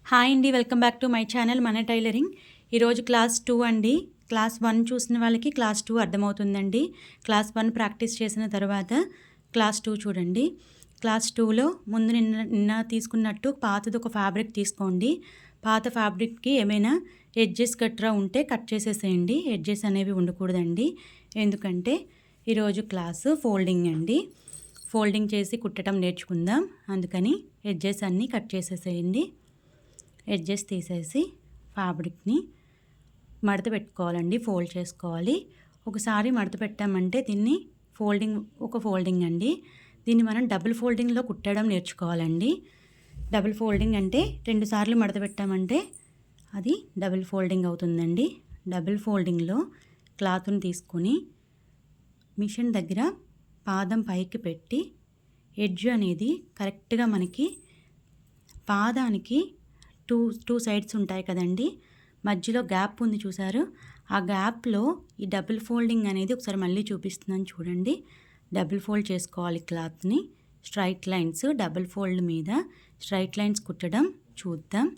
Hi అండి, welcome back to my channel మన tailoring. ఈరోజు క్లాస్ 2 అండి. క్లాస్ 1 చూసిన వాళ్ళకి క్లాస్ 2 అర్థమవుతుందండి. క్లాస్ 1 ప్రాక్టీస్ చేసిన తర్వాత క్లాస్ 2 చూడండి. క్లాస్ 2లో ముందు నిన్న తీసుకున్నట్టు పాతది ఒక ఫ్యాబ్రిక్ తీసుకోండి. పాత ఫ్యాబ్రిక్కి ఏమైనా ఎడ్జెస్ గట్రా ఉంటే కట్ చేసేసేయండి. ఎడ్జెస్ అనేవి ఉండకూడదండి, ఎందుకంటే ఈరోజు క్లాసు ఫోల్డింగ్ అండి. ఫోల్డింగ్ చేసి కుట్టడం నేర్చుకుందాం, అందుకని ఎడ్జెస్ అన్నీ కట్ చేసేసేయండి. ఎడ్జెస్ తీసేసి ఫ్యాబ్రిక్ని మడత పెట్టుకోవాలండి, ఫోల్డ్ చేసుకోవాలి. ఒకసారి మడత పెట్టామంటే దీన్ని ఫోల్డింగ్ అండి. దీన్ని మనం డబుల్ ఫోల్డింగ్లో కుట్టడం నేర్చుకోవాలండి. డబుల్ ఫోల్డింగ్ అంటే 2 సార్లు మడత పెట్టామంటే అది డబుల్ ఫోల్డింగ్ అవుతుందండి. డబుల్ ఫోల్డింగ్లో క్లాత్ని తీసుకొని మిషన్ దగ్గర పాదం పైకి పెట్టి ఎడ్జ్ అనేది కరెక్ట్గా మనకి పాదానికి టూ సైడ్స్ ఉంటాయి కదండి, మధ్యలో గ్యాప్ ఉంది చూసారు. ఆ గ్యాప్లో ఈ డబుల్ ఫోల్డింగ్ అనేది ఒకసారి మళ్ళీ చూపిస్తున్నాను చూడండి. డబుల్ ఫోల్డ్ చేసుకోవాలి క్లాత్ని. స్ట్రైట్ లైన్స్ డబుల్ ఫోల్డ్ మీద స్ట్రైట్ లైన్స్ కుట్టడం చూద్దాం.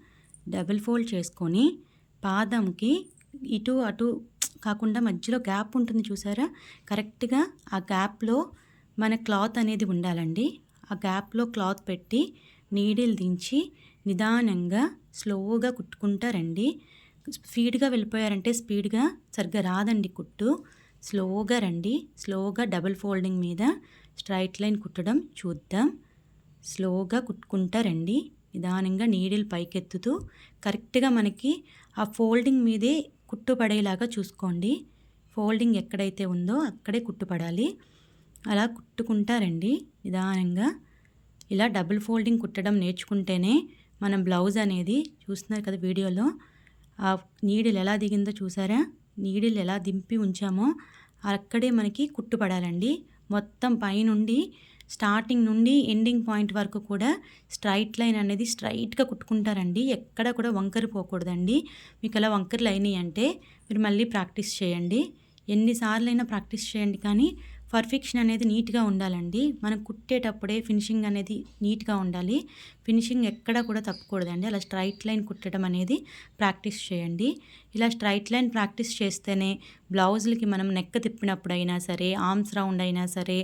డబుల్ ఫోల్డ్ చేసుకొని పాదంకి ఇటు అటు కాకుండా మధ్యలో గ్యాప్ ఉంటుంది చూసారా, కరెక్ట్గా ఆ గ్యాప్లో మన క్లాత్ అనేది ఉండాలండి. ఆ గ్యాప్లో క్లాత్ పెట్టి నీడిల్ దించి నిదానంగా స్లోగా కుట్టుకుంటా రండి. స్పీడ్గా వెళ్ళిపోయారంటే స్పీడ్గా సరిగ్గా రాదండి కుట్టు. స్లోగా రండి. స్లోగా డబుల్ ఫోల్డింగ్ మీద స్ట్రైట్ లైన్ కుట్టడం చూద్దాం. స్లోగా కుట్టుకుంటా రండి. నిదానంగా నీడిల్ పైకెత్తుతూ కరెక్ట్గా మనకి ఆ ఫోల్డింగ్ మీదే కుట్టు పడేలాగా చూసుకోండి. ఫోల్డింగ్ ఎక్కడైతే ఉందో అక్కడే కుట్టుపడాలి. అలా కుట్టుకుంటా రండి నిదానంగా. ఇలా డబుల్ ఫోల్డింగ్ కుట్టడం నేర్చుకుంటేనే మనం బ్లౌజ్ అనేది చూస్తున్నారు కదా వీడియోలో, ఆ నీడిల్ ఎలా దిగిందో చూసారా. నీడిల్ ఎలా దింపి ఉంచామో అక్కడే మనకి కుట్టుపడాలండి. మొత్తం పైనుండి స్టార్టింగ్ నుండి ఎండింగ్ పాయింట్ వరకు కూడా స్ట్రైట్ లైన్ అనేది స్ట్రైట్గా కుట్టుకుంటారండి. ఎక్కడ కూడా వంకర పోకూడదండి. మీకు అలా వంకరలు అయినాయి అంటే మీరు మళ్ళీ ప్రాక్టీస్ చేయండి. ఎన్నిసార్లైనా ప్రాక్టీస్ చేయండి, కానీ పర్ఫెక్షన్ అనేది నీట్గా ఉండాలండి. మనం కుట్టేటప్పుడే ఫినిషింగ్ అనేది నీట్గా ఉండాలి. ఫినిషింగ్ ఎక్కడా కూడా తప్పకూడదండి. అలా స్ట్రైట్ లైన్ కుట్టడం అనేది ప్రాక్టీస్ చేయండి. ఇలా స్ట్రైట్ లైన్ ప్రాక్టీస్ చేస్తేనే బ్లౌజులకి మనం నెక్ తిప్పినప్పుడైనా సరే, ఆర్మ్స్ రౌండ్ అయినా సరే,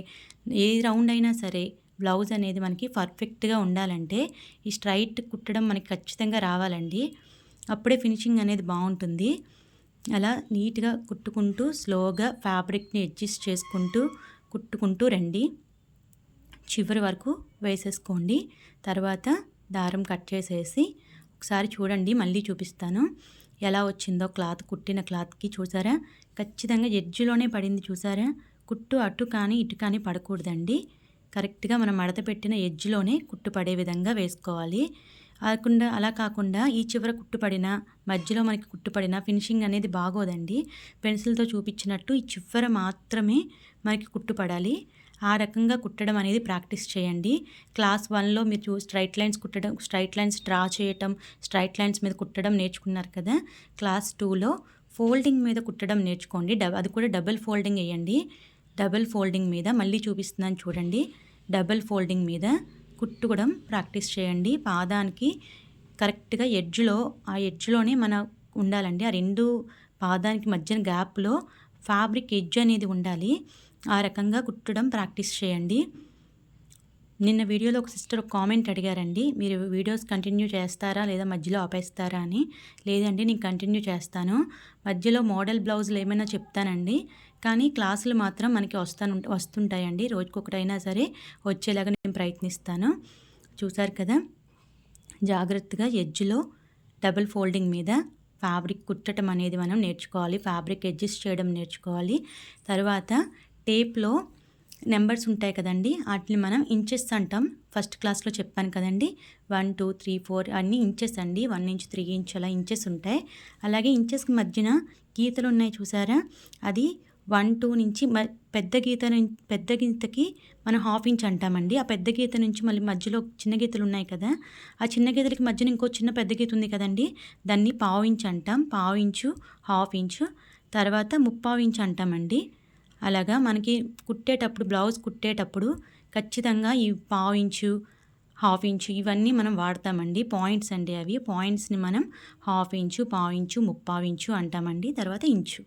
ఏ రౌండ్ అయినా సరే బ్లౌజ్ అనేది మనకి పర్ఫెక్ట్గా ఉండాలంటే ఈ స్ట్రైట్ కుట్టడం మనకి ఖచ్చితంగా రావాలండి. అప్పుడే ఫినిషింగ్ అనేది బాగుంటుంది. అలా నీట్గా కుట్టుకుంటూ స్లోగా ఫ్యాబ్రిక్ని అడ్జస్ట్ చేసుకుంటూ కుట్టుకుంటూ రండి. చివరి వరకు వేసేసుకోండి. తర్వాత దారం కట్ చేసేసి ఒకసారి చూడండి, మళ్ళీ చూపిస్తాను ఎలా వచ్చిందో. క్లాత్ కుట్టిన క్లాత్కి చూసారా, ఖచ్చితంగా ఎడ్జ్లోనే పడింది చూసారా. కుట్టు అటు కానీ ఇటు కానీ పడకూడదండి. కరెక్ట్గా మనం మడత పెట్టిన ఎడ్జ్లోనే కుట్టు పడే విధంగా వేసుకోవాలి. అలా కాకుండా ఈ చివర కుట్టుపడిన మధ్యలో మనకి కుట్టుపడిన ఫినిషింగ్ అనేది బాగోదండి. పెన్సిల్తో చూపించినట్టు ఈ చివర మాత్రమే మనకి కుట్టుపడాలి. ఆ రకంగా కుట్టడం అనేది ప్రాక్టీస్ చేయండి. క్లాస్ 1లో మీరు స్ట్రైట్ లైన్స్ కుట్టడం, స్ట్రైట్ లైన్స్ డ్రా చేయటం, స్ట్రైట్ లైన్స్ మీద కుట్టడం నేర్చుకున్నారు కదా. క్లాస్ 2లో ఫోల్డింగ్ మీద కుట్టడం నేర్చుకోండి. అది కూడా డబుల్ ఫోల్డింగ్ వేయండి. డబుల్ ఫోల్డింగ్ మీద మళ్ళీ చూపిస్తున్నాను చూడండి. డబుల్ ఫోల్డింగ్ మీద కుట్టుకోవడం ప్రాక్టీస్ చేయండి. పాదానికి కరెక్ట్గా ఆ ఎడ్జ్లోనే మన ఉండాలండి. ఆ రెండు పాదానికి మధ్యన గ్యాప్లో ఫ్యాబ్రిక్ ఎడ్జ్ అనేది ఉండాలి. ఆ రకంగా కుట్టడం ప్రాక్టీస్ చేయండి. నిన్న వీడియోలో ఒక సిస్టర్ ఒక కామెంట్ అడిగారండి, మీరు వీడియోస్ కంటిన్యూ చేస్తారా లేదా మధ్యలో ఆపేస్తారా అని. లేదండి, నేను కంటిన్యూ చేస్తాను. మధ్యలో మోడల్ బ్లౌజులు ఏమైనా చెప్తానండి, కానీ క్లాసులు మాత్రం మనకి వస్తుంటాయండి. రోజుకొకటైనా సరే వచ్చేలాగా నేను ప్రయత్నిస్తాను. చూసారు కదా, జాగ్రత్తగా ఎడ్జ్లో డబుల్ ఫోల్డింగ్ మీద ఫ్యాబ్రిక్ కుట్టడం అనేది మనం నేర్చుకోవాలి. ఫ్యాబ్రిక్ అడ్జస్ట్ చేయడం నేర్చుకోవాలి. తర్వాత టేప్లో నెంబర్స్ ఉంటాయి కదండి, వాటిని మనం ఇంచెస్ అంటాం. ఫస్ట్ క్లాస్లో చెప్పాను కదండి, 1 2 3 4 అన్నీ ఇంచెస్ అండి. 1 ఇంచ్ 3 ఇంచ్ అలా ఇంచెస్ ఉంటాయి. అలాగే ఇంచెస్కి మధ్యన గీతలు ఉన్నాయి చూసారా, అది 1 2 నుంచి పెద్ద గీతకి మనం 1/2 ఇంచ్ అంటామండి. ఆ పెద్ద గీత నుంచి మళ్ళీ మధ్యలో చిన్న గీతలు ఉన్నాయి కదా, ఆ చిన్న గీతలకి మధ్యన ఇంకో చిన్న పెద్ద గీత ఉంది కదండి, దాన్ని 1/2 ఇంచ్ అంటాం. 1/2 ఇంచు, 1/2 ఇంచు, తర్వాత 3/4 ఇంచ్ అంటామండి. అలాగా మనకి కుట్టేటప్పుడు బ్లౌజ్ కుట్టేటప్పుడు ఖచ్చితంగా ఈ 1/2 ఇంచు, హాఫ్ ఇంచు ఇవన్నీ మనం వాడతామండి. పాయింట్స్ అండి అవి. పాయింట్స్ని మనం హాఫ్ ఇంచు, పావు ఇంచు, ముప్పావు ఇంచు అంటామండి. తర్వాత ఇంచు.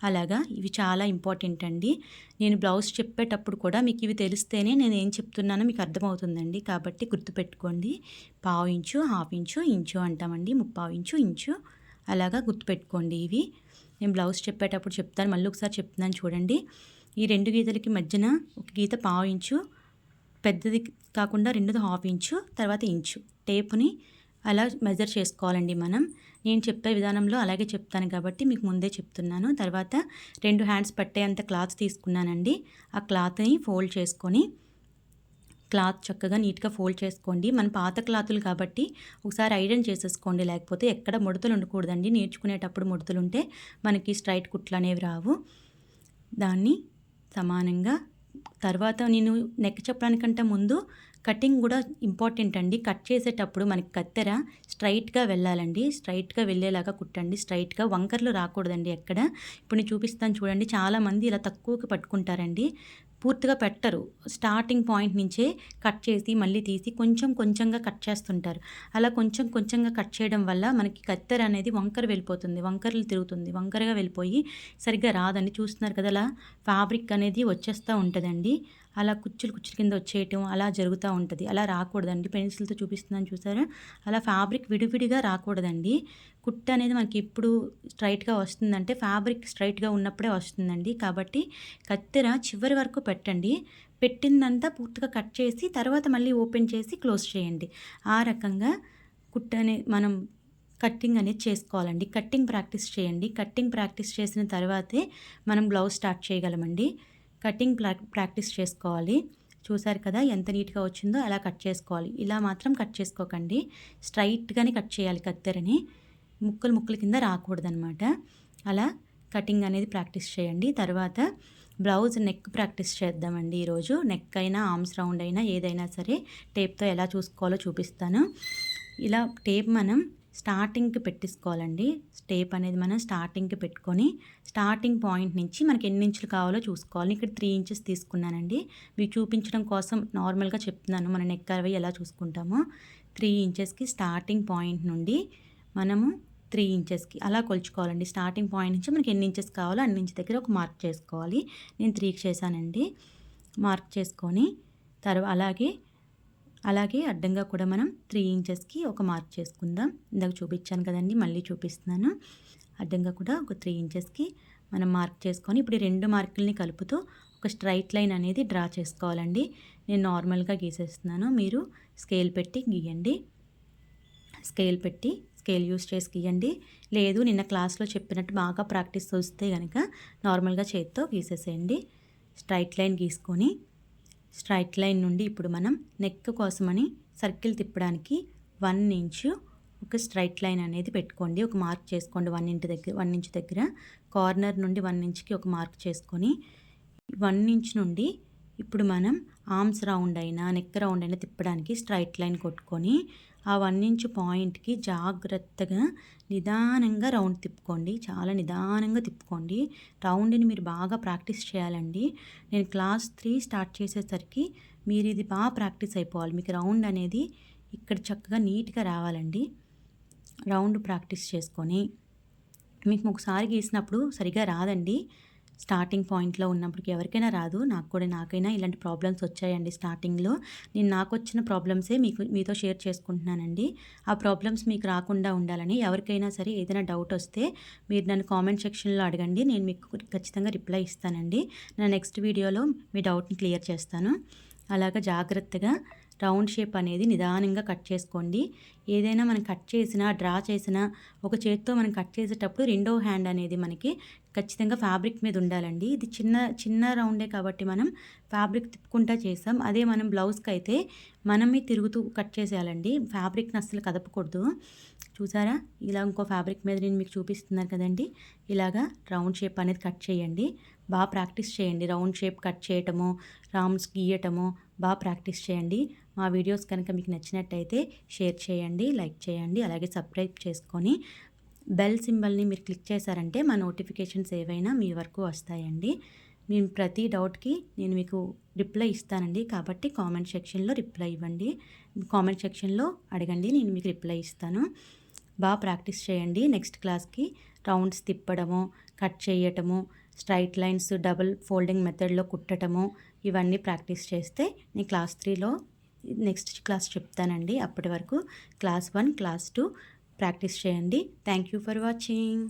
అలాగా ఇవి చాలా ఇంపార్టెంట్ అండి. నేను బ్లౌజ్ చెప్పేటప్పుడు కూడా మీకు ఇవి తెలిస్తేనే నేను ఏం చెప్తున్నానో మీకు అర్థమవుతుందండి. కాబట్టి గుర్తుపెట్టుకోండి. పావు ఇంచు, హాఫ్ ఇంచు, ఇంచు అంటామండి. ముప్పావు ఇంచు, ఇంచు అలాగా గుర్తుపెట్టుకోండి. ఇవి నేను బ్లౌజ్ చెప్పేటప్పుడు చెప్తాను. మళ్ళీ ఒకసారి చెప్తున్నాను చూడండి. ఈ 2 గీతలకి మధ్యన ఒక గీత పావు ఇంచు, పెద్దది కాకుండా రెండోది హాఫ్ ఇంచు, తర్వాత ఇంచు టేపుని అలా మెజర్ చేసుకోవాలండి మనం. నేను చెప్పే విధానంలో అలాగే చెప్తాను కాబట్టి మీకు ముందే చెప్తున్నాను. తర్వాత 2 హ్యాండ్స్ పట్టేంత క్లాత్ తీసుకున్నానండి. ఆ క్లాత్ని ఫోల్డ్ చేసుకొని క్లాత్ చక్కగా నీట్గా ఫోల్డ్ చేసుకోండి. మన పాత క్లాతులు కాబట్టి ఒకసారి ఐరన్ చేసేసుకోండి. లేకపోతే ఎక్కడ ముడతలు ఉండకూడదండి. నేర్చుకునేటప్పుడు ముడతలు ఉంటే మనకి స్ట్రైట్ కుట్లు అనేవి రావు. దాన్ని సమానంగా తర్వాత నేను నెక్ చెప్పడానికంటే ముందు కటింగ్ కూడా ఇంపార్టెంట్ అండి. కట్ చేసేటప్పుడు మనకి కత్తెర స్ట్రైట్గా వెళ్ళాలండి. స్ట్రైట్గా వెళ్ళేలాగా కుట్టండి. స్ట్రైట్గా వంకర్లు రాకూడదండి ఎక్కడ. ఇప్పుడు నేను చూపిస్తాను చూడండి. చాలామంది ఇలా తక్కువకి పట్టుకుంటారండి. పూర్తిగా పెట్టరు. స్టార్టింగ్ పాయింట్ నుంచే కట్ చేసి మళ్ళీ తీసి కొంచెం కొంచెంగా కట్ చేస్తుంటారు. అలా కొంచెం కొంచెంగా కట్ చేయడం వల్ల మనకి కత్తెర అనేది వంకర వెళ్ళిపోతుంది. వంకరలు తిరుగుతుంది. వంకరగా వెళ్ళిపోయి సరిగ్గా రాదండి. చూస్తున్నారు కదా అలా ఫ్యాబ్రిక్ అనేది వచ్చేస్తూ ఉంటుందండి. అలా కుచ్చులు కింద వచ్చేయటం అలా జరుగుతూ ఉంటుంది. అలా రాకూడదండి. పెన్సిల్తో చూపిస్తున్నాను చూసారా. అలా ఫ్యాబ్రిక్ విడివిడిగా రాకూడదండి. కుట్టు అనేది మనకి ఎప్పుడు స్ట్రైట్గా వస్తుందంటే ఫ్యాబ్రిక్ స్ట్రైట్గా ఉన్నప్పుడే వస్తుందండి. కాబట్టి కత్తెర చివరి వరకు పెట్టండి. పెట్టిందంతా పూర్తిగా కట్ చేసి తర్వాత మళ్ళీ ఓపెన్ చేసి క్లోజ్ చేయండి. ఆ రకంగా కుట్టు మనం కట్టింగ్ అనేది చేసుకోవాలండి. కట్టింగ్ ప్రాక్టీస్ చేయండి. కట్టింగ్ ప్రాక్టీస్ చేసిన తర్వాతే మనం బ్లౌజ్ స్టార్ట్ చేయగలమండి. కటింగ్ ప్రాక్టీస్ చేసుకోవాలి. చూసారు కదా ఎంత నీట్గా వచ్చిందో. అలా కట్ చేసుకోవాలి. ఇలా మాత్రం కట్ చేసుకోకండి. స్ట్రైట్గానే కట్ చేయాలి. కత్తెరని ముక్కలు కింద రాకూడదనమాట. అలా కటింగ్ అనేది ప్రాక్టీస్ చేయండి. తర్వాత బ్లౌజ్ నెక్ ప్రాక్టీస్ చేద్దామండి ఈరోజు. నెక్ అయినా ఆర్మ్స్ రౌండ్ అయినా ఏదైనా సరే టేప్తో ఎలా చూసుకోవాలో చూపిస్తాను. ఇలా టేప్ మనం స్టార్టింగ్కి పెట్టేసుకోవాలండి. టేప్ అనేది మనం స్టార్టింగ్కి పెట్టుకొని స్టార్టింగ్ పాయింట్ నుంచి మనకి ఎన్ని ఇంచులు కావాలో చూసుకోవాలి. ఇక్కడ 3 ఇంచెస్ తీసుకున్నానండి. మీకు చూపించడం కోసం నార్మల్గా చెప్తున్నాను. మన నెక్ అవి ఎలా చూసుకుంటామో 3 ఇంచెస్కి స్టార్టింగ్ పాయింట్ నుండి మనము 3 ఇంచెస్కి అలా కొలుచుకోవాలండి. స్టార్టింగ్ పాయింట్ నుంచి మనకి ఎన్ని ఇంచెస్ కావాలో అన్ని ఇంచ్ దగ్గర ఒక మార్క్ చేసుకోవాలి. నేను 3కి చేశానండి. మార్క్ చేసుకొని అలాగే అడ్డంగా కూడా మనం 3 ఇంచెస్కి ఒక మార్క్ చేసుకుందాం. ఇందాక చూపించాను కదండి, మళ్ళీ చూపిస్తున్నాను. అడ్డంగా కూడా ఒక 3 ఇంచెస్కి మనం మార్క్ చేసుకొని ఇప్పుడు 2 మార్కుల్ని కలుపుతూ ఒక స్ట్రైట్ లైన్ అనేది డ్రా చేసుకోవాలండి. నేను నార్మల్గా గీసేస్తున్నాను. మీరు స్కేల్ పెట్టి గీయండి. స్కేల్ యూస్ చేసి గీయండి. లేదు నిన్న క్లాస్లో చెప్పినట్టు బాగా ప్రాక్టీస్ వస్తే కనుక నార్మల్గా చేతితో గీసేసేయండి. స్ట్రైట్ లైన్ గీసుకొని స్ట్రైట్ లైన్ నుండి ఇప్పుడు మనం నెక్ కోసమని సర్కిల్ తిప్పడానికి 1 ఇంచు ఒక స్ట్రైట్ లైన్ అనేది పెట్టుకోండి. ఒక మార్క్ చేసుకోండి. 1 ఇంచ్ దగ్గర కార్నర్ నుండి 1 ఇంచ్కి ఒక మార్క్ చేసుకొని 1 ఇంచ్ నుండి ఇప్పుడు మనం ఆర్మ్స్ రౌండ్ అయినా నెక్ రౌండ్ అయినా తిప్పడానికి స్ట్రైట్ లైన్ కొట్టుకొని ఆ 1 ఇంచ్ పాయింట్కి జాగ్రత్తగా నిదానంగా రౌండ్ తిప్పుకోండి. చాలా నిదానంగా తిప్పుకోండి. రౌండ్ని మీరు బాగా ప్రాక్టీస్ చేయాలండి. నేను క్లాస్ 3 స్టార్ట్ చేసేసరికి మీరు ఇది బాగా ప్రాక్టీస్ అయిపోవాలి. మీకు రౌండ్ అనేది ఇక్కడ చక్కగా నీట్గా రావాలండి. రౌండ్ ప్రాక్టీస్ చేసుకొని మీకు ఒకసారి గీసినప్పుడు సరిగా రాదండి. స్టార్టింగ్ పాయింట్లో ఉన్నప్పటికి ఎవరికైనా రాదు. నాకైనా ఇలాంటి ప్రాబ్లమ్స్ వచ్చాయండి స్టార్టింగ్లో. నేను నాకు వచ్చిన ప్రాబ్లమ్సే మీతో షేర్ చేసుకుంటున్నానండి. ఆ ప్రాబ్లమ్స్ మీకు రాకుండా ఉండాలని ఎవరికైనా సరే ఏదైనా డౌట్ వస్తే మీరు నన్ను కామెంట్ సెక్షన్లో అడగండి. నేను మీకు ఖచ్చితంగా రిప్లై ఇస్తానండి. నా నెక్స్ట్ వీడియోలో మీ డౌట్ని క్లియర్ చేస్తాను. అలాగా జాగ్రత్తగా రౌండ్ షేప్ అనేది నిదానంగా కట్ చేసుకోండి. ఏదైనా మనం కట్ చేసినా డ్రా చేసినా ఒక చేత్తో మనం కట్ చేసేటప్పుడు రెండో హ్యాండ్ అనేది మనకి ఖచ్చితంగా ఫ్యాబ్రిక్ మీద ఉండాలండి. ఇది చిన్న రౌండే కాబట్టి మనం ఫ్యాబ్రిక్ తిప్పుకుంటా చేసాం. అదే మనం బ్లౌజ్కి అయితే మనమే తిరుగుతూ కట్ చేసేయాలండి. ఫ్యాబ్రిక్ని అస్సలు కదపకూడదు. చూసారా, ఇలా ఇంకో ఫ్యాబ్రిక్ మీద నేను మీకు చూపిస్తున్నాను కదండి. ఇలాగా రౌండ్ షేప్ అనేది కట్ చేయండి. బాగా ప్రాక్టీస్ చేయండి. రౌండ్ షేప్ కట్ చేయటము, రౌండ్స్ గీయటము బాగా ప్రాక్టీస్ చేయండి. మా వీడియోస్ కనుక మీకు నచ్చినట్టయితే షేర్ చేయండి, లైక్ చేయండి, అలాగే సబ్స్క్రైబ్ చేసుకొని బెల్ సింబల్ని మీరు క్లిక్ చేశారంటే మా నోటిఫికేషన్స్ ఏవైనా మీ వరకు వస్తాయండి. నేను ప్రతి డౌట్కి నేను మీకు రిప్లై ఇస్తానండి. కాబట్టి కామెంట్ సెక్షన్లో రిప్లై ఇవ్వండి. కామెంట్ సెక్షన్లో అడగండి, నేను మీకు రిప్లై ఇస్తాను. బాగా ప్రాక్టీస్ చేయండి. నెక్స్ట్ క్లాస్కి రౌండ్స్ తిప్పడము, కట్ చేయటము, స్ట్రైట్ లైన్స్ డబుల్ ఫోల్డింగ్ మెథడ్లో కుట్టటము ఇవన్నీ ప్రాక్టీస్ చేస్తే నేను క్లాస్ 3లో నెక్స్ట్ క్లాస్ చెప్తానండి. అప్పటి వరకు క్లాస్ 1, క్లాస్ 2 ప్రాక్టీస్ చేయండి. Thank you for watching.